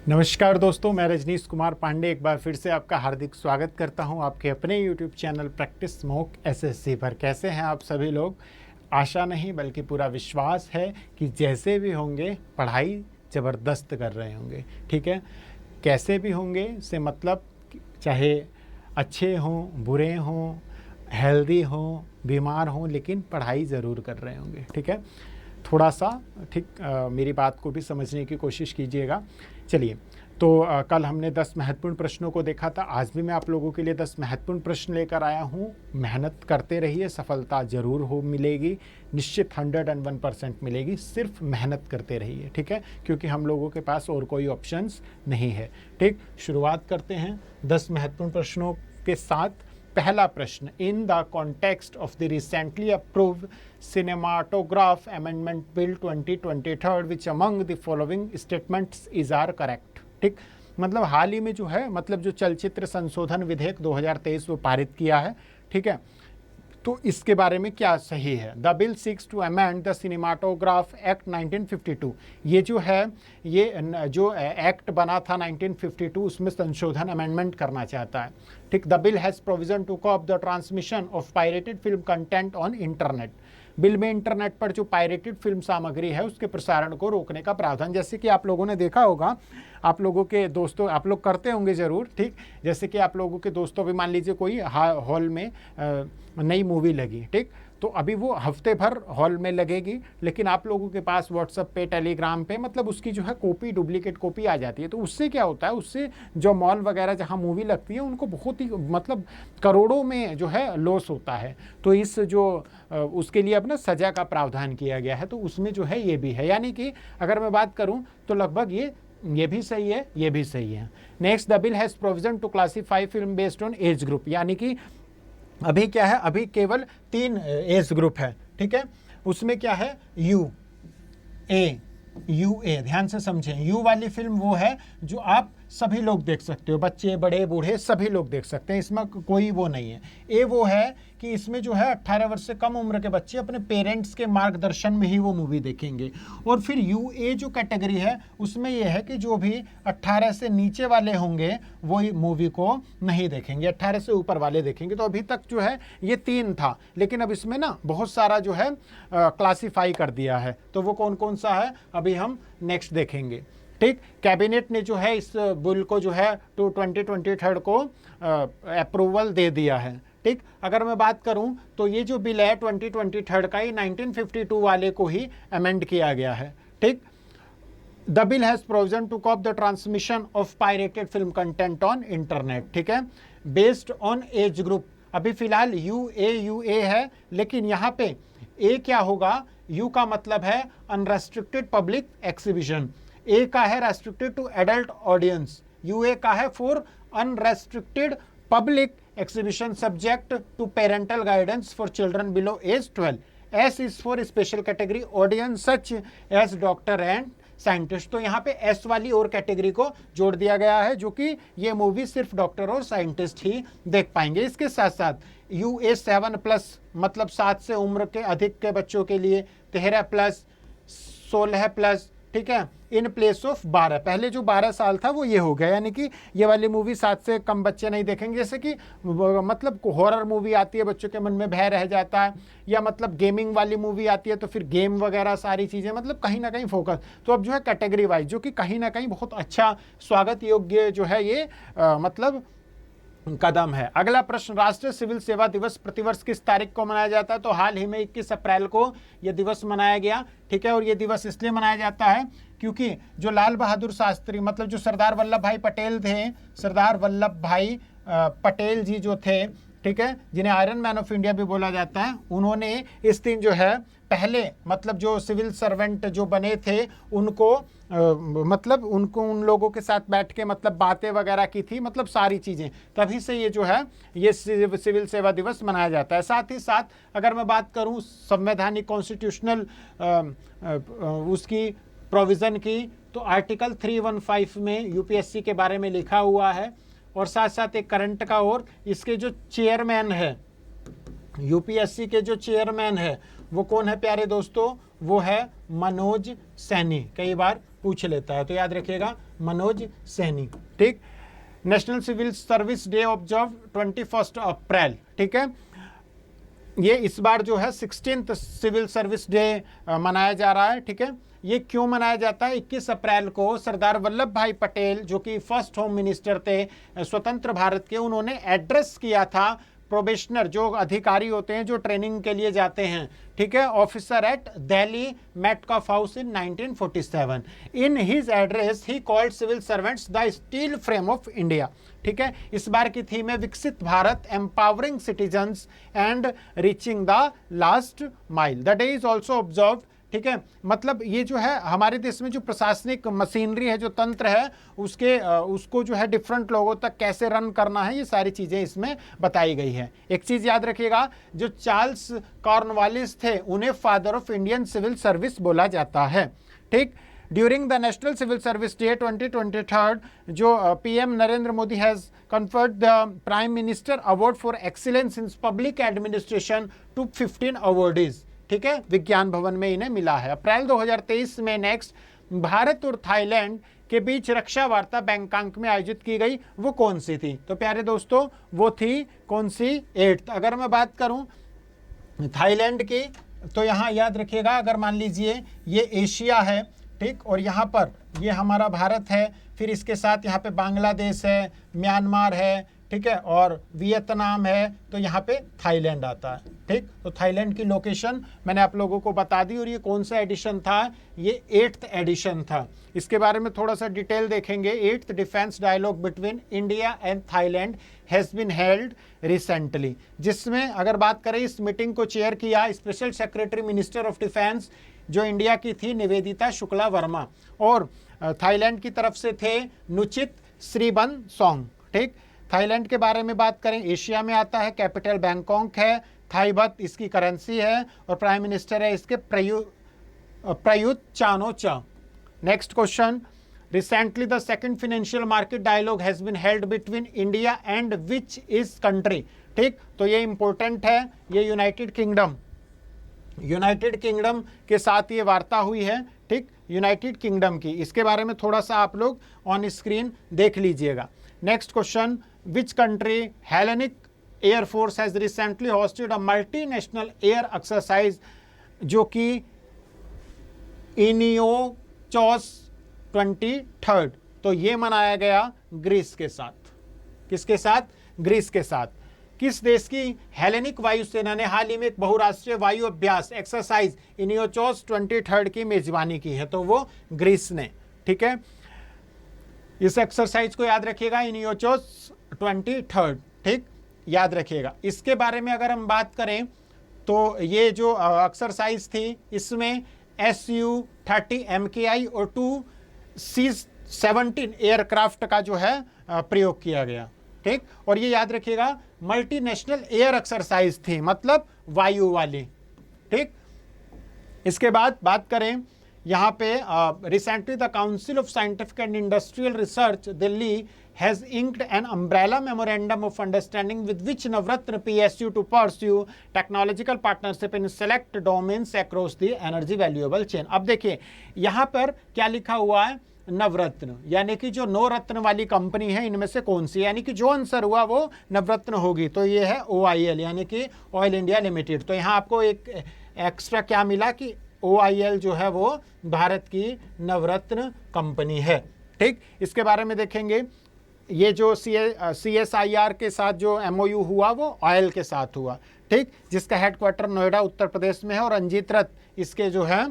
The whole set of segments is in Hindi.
नमस्कार दोस्तों, मैं रजनीश कुमार पांडे एक बार फिर से आपका हार्दिक स्वागत करता हूं आपके अपने YouTube channel practice mock SSC पर। कैसे हैं आप सभी लोग? आशा नहीं बल्कि पूरा विश्वास है कि जैसे भी होंगे पढ़ाई ज़बरदस्त कर रहे होंगे। ठीक है, कैसे भी होंगे से मतलब चाहे अच्छे हों, बुरे हों, हेल्दी हों, बीमार हों, लेकिन पढ़ाई ज़रूर कर रहे होंगे। ठीक है, थोड़ा सा मेरी बात को भी समझने की कोशिश कीजिएगा। चलिए, तो कल हमने 10 महत्वपूर्ण प्रश्नों को देखा था। आज भी मैं आप लोगों के लिए 10 महत्वपूर्ण प्रश्न लेकर आया हूँ। मेहनत करते रहिए, सफलता ज़रूर मिलेगी, निश्चित 101% मिलेगी। सिर्फ मेहनत करते रहिए, ठीक है, क्योंकि हम लोगों के पास और कोई ऑप्शंस नहीं है। ठीक, शुरुआत करते हैं 10 महत्वपूर्ण प्रश्नों के साथ। पहला प्रश्न, in the context of the recently approved cinematograph amendment bill 2023 which among the following statements is are correct. ठीक, मतलब हाल ही में जो है, मतलब जो चलचित्र संशोधन विधेयक 2023 वो पारित किया है। ठीक है, तो इसके बारे में क्या सही है? The bill seeks to amend the cinematograph act 1952। ये जो है, ये जो एक्ट बना था 1952, उसमें संशोधन अमेंडमेंट करना चाहता है। ठीक, the bill has provision to curb the transmission of pirated film content on internet. Bill में इंटरनेट पर जो पायरेटेड फिल्म सामग्री है उसके प्रसारण को रोकने का प्रावधान। जैसे कि आप लोगों ने देखा होगा, आप लोगों के दोस्तों, आप लोग करते होंगे ज़रूर। ठीक, जैसे कि आप लोगों के दोस्तों भी, मान लीजिए कोई हॉल में नई मूवी लगी, ठीक, तो अभी वो हफ्ते भर हॉल में लगेगी, लेकिन आप लोगों के पास व्हाट्सएप पे, टेलीग्राम पे, मतलब उसकी जो है कॉपी, डुप्लीकेट कॉपी आ जाती है। तो उससे क्या होता है, उससे जो मॉल वगैरह जहाँ मूवी लगती है उनको बहुत ही मतलब करोड़ों में जो है लॉस होता है। तो इस जो उसके लिए अब ना सज़ा का प्रावधान किया गया है, तो उसमें जो है ये भी है। यानी कि अगर मैं बात करूँ तो लगभग ये भी सही है, ये भी सही है। Next, the bill has provision to classify film based on age group. यानी कि अभी क्या है, अभी केवल 3 एज ग्रुप है। ठीक है, उसमें क्या है, यू ए, ध्यान से समझें। यू वाली फिल्म वो है जो आप सभी लोग देख सकते हो, बच्चे, बड़े, बूढ़े सभी लोग देख सकते हैं, इसमें कोई वो नहीं है। ए वो है कि इसमें जो है 18 वर्ष से कम उम्र के बच्चे अपने पेरेंट्स के मार्गदर्शन में ही वो मूवी देखेंगे। और फिर यू ए जो कैटेगरी है उसमें ये है कि जो भी 18 से नीचे वाले होंगे वो मूवी को नहीं देखेंगे, 18 से ऊपर वाले देखेंगे। तो अभी तक जो है ये 3 था, लेकिन अब इसमें ना बहुत सारा जो है क्लासीफाई कर दिया है। तो वो कौन कौन सा है अभी हम नेक्स्ट देखेंगे। ठीक, कैबिनेट ने जो है इस बिल को जो है 2023 को अप्रूवल दे दिया है। ठीक, अगर मैं बात करूं तो ये जो बिल है 2023 का, ये 1952 वाले को ही अमेंड किया गया है। ठीक, the bill has provision to curb the transmission of pirated film content on internet. ठीक है, बेस्ड ऑन एज ग्रुप। अभी फिलहाल यू ए है, लेकिन यहाँ पे ए क्या होगा, यू का मतलब है अनरेस्ट्रिक्टेड पब्लिक एक्सिबिशन, ए का है restricted to adult audience, U A का है for unrestricted public exhibition subject to parental guidance for children below age 12. S is for special category audience such as doctor and scientist. तो यहाँ पे एस वाली और कैटेगरी को जोड़ दिया गया है, जो कि ये मूवी सिर्फ डॉक्टर और साइंटिस्ट ही देख पाएंगे। इसके साथ साथ UA7+ मतलब 7 से उम्र के अधिक के बच्चों के लिए, 13+, 16+, ठीक है, इन प्लेस ऑफ 12। पहले जो 12 साल था वो ये हो गया, यानी कि ये वाली मूवी 7 से कम बच्चे नहीं देखेंगे। जैसे कि मतलब हॉरर मूवी आती है, बच्चों के मन में भय रह जाता है, या मतलब गेमिंग वाली मूवी आती है तो फिर गेम वगैरह सारी चीज़ें, मतलब कहीं ना कहीं फोकस। तो अब जो है कैटेगरी वाइज, जो कि कहीं ना कहीं बहुत अच्छा स्वागत योग्य जो है ये मतलब कदम है। अगला प्रश्न, राष्ट्रीय सिविल सेवा दिवस प्रतिवर्ष किस तारीख को मनाया जाता है? तो हाल ही में 21 अप्रैल को यह दिवस मनाया गया। ठीक है, और ये दिवस इसलिए मनाया जाता है क्योंकि जो लाल बहादुर शास्त्री, मतलब जो सरदार वल्लभ भाई पटेल थे, सरदार वल्लभ भाई पटेल जी जो थे, ठीक है, जिन्हें आयरन मैन ऑफ इंडिया भी बोला जाता है, उन्होंने इस दिन जो है पहले मतलब जो सिविल सर्वेंट जो बने थे उनको मतलब उनको उन लोगों के साथ बैठ के मतलब बातें वगैरह की थी, मतलब सारी चीज़ें, तभी से ये जो है ये सिविल सेवा दिवस मनाया जाता है। साथ ही साथ अगर मैं बात करूं संवैधानिक कॉन्स्टिट्यूशनल उसकी प्रोविज़न की, तो आर्टिकल 315 में यूपीएससी के बारे में लिखा हुआ है। और साथ साथ एक करंट का, और इसके जो चेयरमैन है, यूपीएससी के जो चेयरमैन है वो कौन है प्यारे दोस्तों? वो है मनोज सैनी, कई बार पूछ लेता है, तो याद रखिएगा मनोज सैनी। ठीक, national civil service day observe 21 April. ठीक है, ये इस बार जो है 16th सिविल सर्विस डे मनाया जा रहा है। ठीक है, ये क्यों मनाया जाता है? 21 अप्रैल को सरदार वल्लभ भाई पटेल जो कि फर्स्ट होम मिनिस्टर थे स्वतंत्र भारत के, उन्होंने एड्रेस किया था प्रोबेशनर जो अधिकारी होते हैं जो ट्रेनिंग के लिए जाते हैं, ठीक है, officer at Delhi Metcalfe house in 1947। In his address he called civil servants the steel frame of India. ठीक है, इस बार की थीम है Viksit Bharat, empowering citizens and reaching the last mile. The day is also observe. ठीक है, मतलब ये जो है हमारे देश में जो प्रशासनिक मशीनरी है, जो तंत्र है, उसको जो है डिफरेंट लोगों तक कैसे रन करना है, ये सारी चीज़ें इसमें बताई गई है। एक चीज़ याद रखिएगा, जो चार्ल्स कॉर्नवालिस थे उन्हें father of Indian civil service बोला जाता है। ठीक, during the national civil service day 2023 जो PM Narendra Modi has conferred the Prime Minister Award for Excellence in Public Administration to 15 awardees। ठीक है, विज्ञान भवन में इन्हें मिला है। अप्रैल 2023 में नेक्स्ट भारत और थाईलैंड के बीच रक्षा वार्ता बैंकॉक में आयोजित की गई, वो कौन सी थी? तो प्यारे दोस्तों, वो थी कौन सी? 8th। अगर मैं बात करूं थाईलैंड की, तो यहाँ याद रखिएगा, अगर मान लीजिए ये एशिया है, ठीक, और यहाँ पर ये हमारा भारत है, फिर इसके साथ यहाँ पे बांग्लादेश है, म्यांमार है, ठीक है, और वियतनाम है, तो यहाँ पे थाईलैंड आता है। ठीक, तो थाईलैंड की लोकेशन मैंने आप लोगों को बता दी। और ये कौन सा एडिशन था? ये 8th एडिशन था। इसके बारे में थोड़ा सा डिटेल देखेंगे। 8th defence dialogue between India and Thailand has been held recently, जिसमें अगर बात करें, इस मीटिंग को चेयर किया special secretary minister of defence जो इंडिया की थी निवेदिता शुक्ला वर्मा, और थाईलैंड की तरफ से थे नुचित श्रीबनसोंग। ठीक, थाईलैंड के बारे में बात करें, एशिया में आता है, कैपिटल बैंकॉक है, थाई बात इसकी करेंसी है, और प्राइम मिनिस्टर है इसके Prayut Chan o cha. Next question, recently the second financial market dialogue has been held between India and which is country. ठीक, तो ये इंपॉर्टेंट है, ये यूनाइटेड किंगडम के साथ ये वार्ता हुई है। ठीक, यूनाइटेड किंगडम की, इसके बारे में थोड़ा सा आप लोग ऑन स्क्रीन देख लीजिएगा। Next question, which country Hellenic air force has recently hosted a multinational air exercise जो कि इनियोचोस 23rd, तो ये मनाया गया ग्रीस के साथ। किसके साथ? ग्रीस के साथ। किस देश की हेलेनिक वायुसेना ने हाल ही में एक बहुराष्ट्रीय वायु अभ्यास एक्सरसाइज इनियोचोस 23rd की मेजबानी की है? तो वो ग्रीस ने। ठीक है, इस एक्सरसाइज को याद रखिएगा, इनियोचोस 23rd। ठीक, याद रखिएगा। इसके बारे में अगर हम बात करें तो ये जो एक्सरसाइज थी, इसमें Su-30 MKI और 2 C-17 एयरक्राफ्ट का जो है प्रयोग किया गया। ठीक, और ये याद रखिएगा मल्टीनेशनल एयर एक्सरसाइज थी, मतलब वायु वाली। ठीक, इसके बाद बात करें यहाँ पे, recently the council of scientific and industrial research Delhi has inked an umbrella memorandum of understanding with which Navratna PSU to pursue technological partnership in select domains across the energy valuable chain। अब देखिए यहाँ पर क्या लिखा हुआ है, नवरत्न, यानी कि जो 9 रत्न वाली कंपनी है इनमें से कौन सी, यानी कि जो आंसर हुआ वो नवरत्न होगी। तो ये है OIL यानी कि ऑयल इंडिया लिमिटेड। तो यहाँ आपको एक एक्स्ट्रा क्या मिला कि OIL जो है वो भारत की नवरत्न कंपनी है। ठीक, इसके बारे में देखेंगे, ये जो CSIR के साथ जो MOU हुआ वो ऑयल के साथ हुआ। ठीक, जिसका हेडक्वार्टर नोएडा उत्तर प्रदेश में है, और रंजीत रथ इसके जो है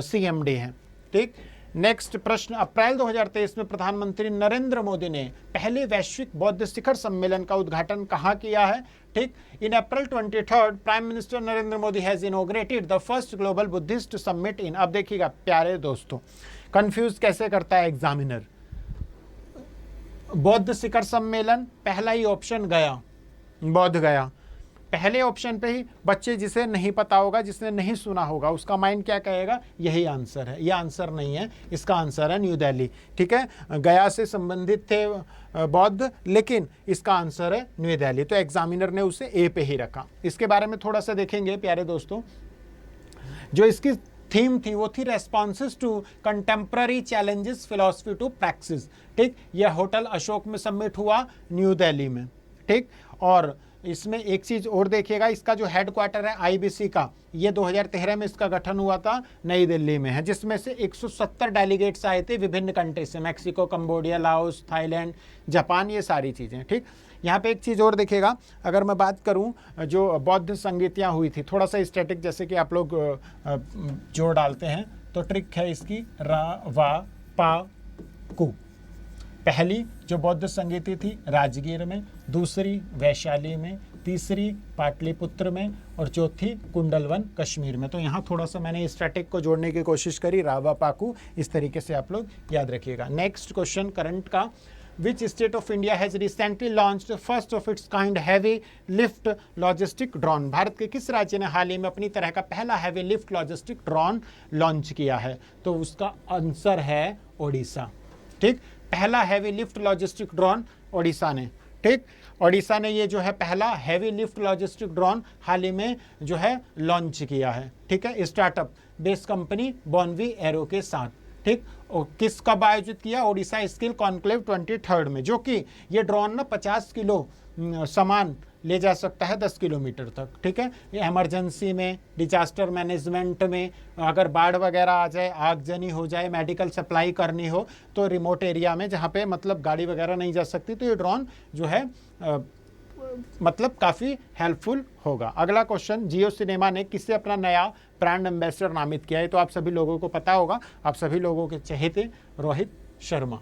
CMD हैं। ठीक, नेक्स्ट प्रश्न, अप्रैल 2023 में प्रधानमंत्री नरेंद्र मोदी ने पहले वैश्विक बौद्ध शिखर सम्मेलन का उद्घाटन कहाँ किया है? ठीक, इन अप्रैल 23rd prime minister Narendra Modi has inaugurated the first global Buddhist summit in. अब देखिएगा प्यारे दोस्तों, कंफ्यूज कैसे करता है एग्जामिनर। बौद्ध शिखर सम्मेलन, पहला ही ऑप्शन गया, बौद्ध गया। पहले ऑप्शन पे ही बच्चे जिसे नहीं पता होगा, जिसने नहीं सुना होगा, उसका माइंड क्या कहेगा, यही आंसर है। यह आंसर नहीं है, इसका आंसर है न्यू दिल्ली। ठीक है, गया से संबंधित थे बौद्ध, लेकिन इसका आंसर है न्यू दिल्ली। तो एग्जामिनर ने उसे A पे ही रखा। इसके बारे में थोड़ा सा देखेंगे प्यारे दोस्तों, जो इसकी थीम थी वो थी responses to contemporary challenges philosophy to practice. ठीक, यह होटल अशोक में सबमिट हुआ न्यू दिल्ली में। ठीक, और इसमें एक चीज और देखिएगा, इसका जो हेडक्वार्टर है आईबीसी का, ये 2013 में इसका गठन हुआ था, नई दिल्ली में है, जिसमें से 170 डेलीगेट्स आए थे विभिन्न कंट्री से, Mexico, Cambodia, Laos, Thailand, Japan, ये सारी चीजें। ठीक, यहाँ पे एक चीज और देखिएगा, अगर मैं बात करूँ जो बौद्ध संगीतियाँ हुई थी, थोड़ा सा स्टैटिक जैसे कि आप लोग जोड़ डालते हैं, तो ट्रिक है इसकी रा वा पा कु। पहली जो बौद्ध संगीति थी राजगीर में, दूसरी वैशाली में, तीसरी पाटलिपुत्र में, और चौथी कुंडलवन कश्मीर में। तो यहाँ थोड़ा सा मैंने स्टैटिक को जोड़ने की कोशिश करी, रावा पाकू, इस तरीके से आप लोग याद रखिएगा। नेक्स्ट क्वेश्चन करंट का, which state of India has recently launched first of its kind heavy lift logistic drone? Bharat के किस राज्य ने हाल ही में अपनी तरह का पहला heavy lift logistic drone launch किया है? तो उसका आंसर है ओडिशा। ठीक, पहला heavy lift logistic drone Odisha ने। ठीक, ओडिशा ने ये जो है पहला हैवी लिफ्ट लॉजिस्टिक ड्रोन हाल ही में जो है लॉन्च किया है। ठीक है, स्टार्टअप बेस्ड कंपनी बॉन्वी एरो के साथ। ठीक, और किस कब आयोजित किया? ओडिशा स्किल कॉन्क्लेव 23 में, जो कि ये ड्रोन ना 50 किलो सामान ले जा सकता है 10 किलोमीटर तक। ठीक है, ये इमरजेंसी में, डिजास्टर मैनेजमेंट में, अगर बाढ़ वगैरह आ जाए, आगजनी हो जाए, मेडिकल सप्लाई करनी हो, तो रिमोट एरिया में जहाँ पे मतलब गाड़ी वगैरह नहीं जा सकती, तो ये ड्रोन जो है मतलब काफ़ी हेल्पफुल होगा। अगला क्वेश्चन, जियो सिनेमा ने किससे अपना नया ब्रांड एम्बेसडर नामित किया है? तो आप सभी लोगों को पता होगा, आप सभी लोगों के चहेते रोहित शर्मा।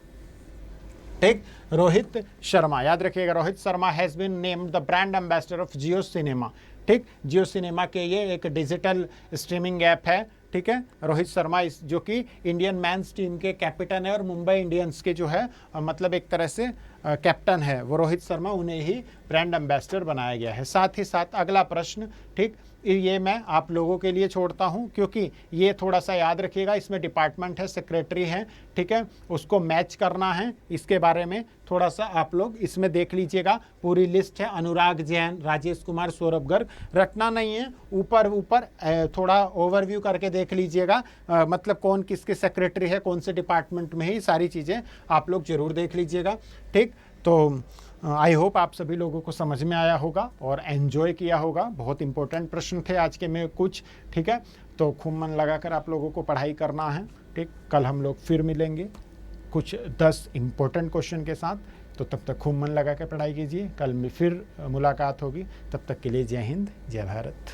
ठीक, रोहित शर्मा, याद रखिएगा, Rohit Sharma has been named the brand ambassador of Jio cinema. ठीक, जियो सिनेमा के ये एक डिजिटल स्ट्रीमिंग ऐप है। ठीक है, रोहित शर्मा इस जो कि इंडियन मेंस टीम के कैप्टन है और मुंबई इंडियंस के जो है मतलब एक तरह से कैप्टन है, वो रोहित शर्मा, उन्हें ही ब्रांड एम्बेसडर बनाया गया है। साथ ही साथ अगला प्रश्न, ठीक, ये मैं आप लोगों के लिए छोड़ता हूं, क्योंकि ये थोड़ा सा याद रखिएगा, इसमें डिपार्टमेंट है, सेक्रेटरी है, ठीक है, उसको मैच करना है। इसके बारे में थोड़ा सा आप लोग इसमें देख लीजिएगा, पूरी लिस्ट है, अनुराग जैन, राजेश कुमार, सौरभ गर्ग, रटना नहीं है, ऊपर ऊपर थोड़ा ओवरव्यू करके देख लीजिएगा, मतलब कौन किसके सेक्रेटरी है, कौन से डिपार्टमेंट में ही, सारी चीज़ें आप लोग जरूर देख लीजिएगा। ठीक, तो आई होप आप सभी लोगों को समझ में आया होगा और एन्जॉय किया होगा। बहुत इंपॉर्टेंट प्रश्न थे आज के में कुछ। ठीक है, तो खूब मन लगाकर आप लोगों को पढ़ाई करना है। ठीक, कल हम लोग फिर मिलेंगे कुछ 10 इंपॉर्टेंट क्वेश्चन के साथ, तो तब तक खूब मन लगा कर पढ़ाई कीजिए। कल में फिर मुलाकात होगी, तब तक के लिए जय हिंद, जय भारत।